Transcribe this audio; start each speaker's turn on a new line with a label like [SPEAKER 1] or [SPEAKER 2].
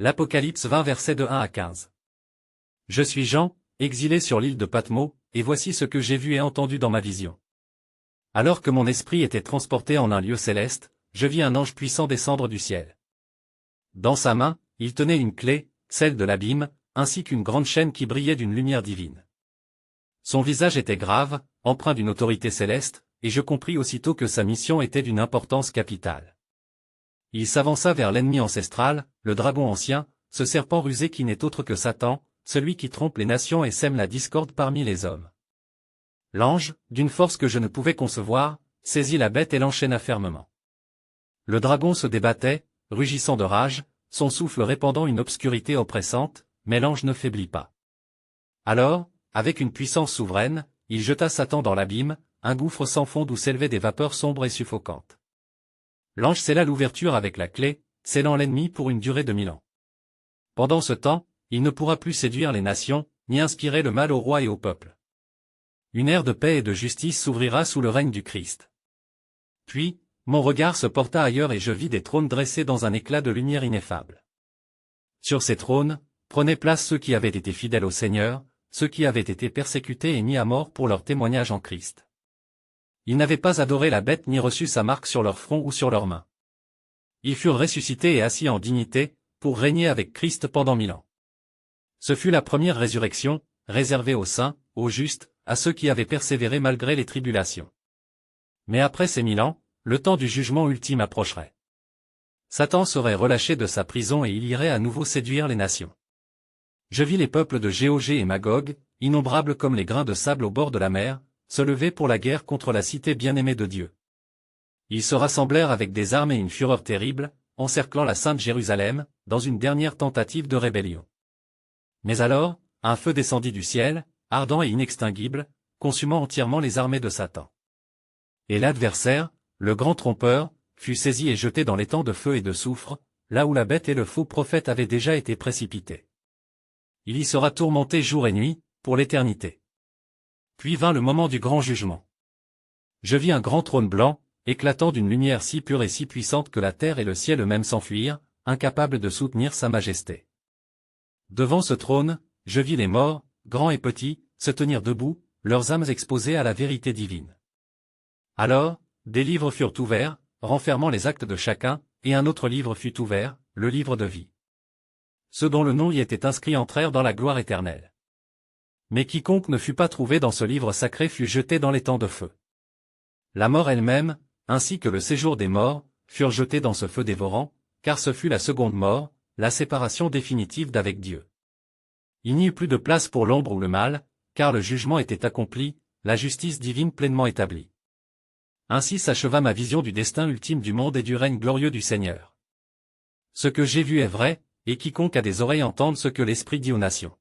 [SPEAKER 1] L'Apocalypse 20 versets de 1 à 15. Je suis Jean, exilé sur l'île de Patmos, et voici ce que j'ai vu et entendu dans ma vision. Alors que mon esprit était transporté en un lieu céleste, je vis un ange puissant descendre du ciel. Dans sa main, il tenait une clé, celle de l'abîme, ainsi qu'une grande chaîne qui brillait d'une lumière divine. Son visage était grave, empreint d'une autorité céleste, et je compris aussitôt que sa mission était d'une importance capitale. Il s'avança vers l'ennemi ancestral, le dragon ancien, ce serpent rusé qui n'est autre que Satan, celui qui trompe les nations et sème la discorde parmi les hommes. L'ange, d'une force que je ne pouvais concevoir, saisit la bête et l'enchaîna fermement. Le dragon se débattait, rugissant de rage, son souffle répandant une obscurité oppressante, mais l'ange ne faiblit pas. Alors, avec une puissance souveraine, il jeta Satan dans l'abîme, un gouffre sans fond d'où s'élevaient des vapeurs sombres et suffocantes. L'ange scella l'ouverture avec la clé, scellant l'ennemi pour une durée de 1000 ans. Pendant ce temps, il ne pourra plus séduire les nations, ni inspirer le mal au roi et au peuple. Une ère de paix et de justice s'ouvrira sous le règne du Christ. Puis, mon regard se porta ailleurs et je vis des trônes dressés dans un éclat de lumière ineffable. Sur ces trônes, prenaient place ceux qui avaient été fidèles au Seigneur, ceux qui avaient été persécutés et mis à mort pour leur témoignage en Christ. Ils n'avaient pas adoré la bête ni reçu sa marque sur leur front ou sur leurs mains. Ils furent ressuscités et assis en dignité, pour régner avec Christ pendant 1000 ans. Ce fut la première résurrection, réservée aux saints, aux justes, à ceux qui avaient persévéré malgré les tribulations. Mais après ces 1000 ans, le temps du jugement ultime approcherait. Satan serait relâché de sa prison et il irait à nouveau séduire les nations. Je vis les peuples de Gog et Magog, innombrables comme les grains de sable au bord de la mer, se lever pour la guerre contre la cité bien-aimée de Dieu. Ils se rassemblèrent avec des armes et une fureur terrible, encerclant la sainte Jérusalem, dans une dernière tentative de rébellion. Mais alors, un feu descendit du ciel, ardent et inextinguible, consumant entièrement les armées de Satan. Et l'adversaire, le grand trompeur, fut saisi et jeté dans l'étang de feu et de soufre, là où la bête et le faux prophète avaient déjà été précipités. Il y sera tourmenté jour et nuit, pour l'éternité. Puis vint le moment du grand jugement. Je vis un grand trône blanc, éclatant d'une lumière si pure et si puissante que la terre et le ciel eux-mêmes s'enfuirent, incapables de soutenir sa majesté. Devant ce trône, je vis les morts, grands et petits, se tenir debout, leurs âmes exposées à la vérité divine. Alors, des livres furent ouverts, renfermant les actes de chacun, et un autre livre fut ouvert, le livre de vie. Ceux dont le nom y était inscrit entrèrent dans la gloire éternelle. Mais quiconque ne fut pas trouvé dans ce livre sacré fut jeté dans l'étang de feu. La mort elle-même, ainsi que le séjour des morts, furent jetés dans ce feu dévorant, car ce fut la seconde mort, la séparation définitive d'avec Dieu. Il n'y eut plus de place pour l'ombre ou le mal, car le jugement était accompli, la justice divine pleinement établie. Ainsi s'acheva ma vision du destin ultime du monde et du règne glorieux du Seigneur. Ce que j'ai vu est vrai, et quiconque a des oreilles entende ce que l'Esprit dit aux nations.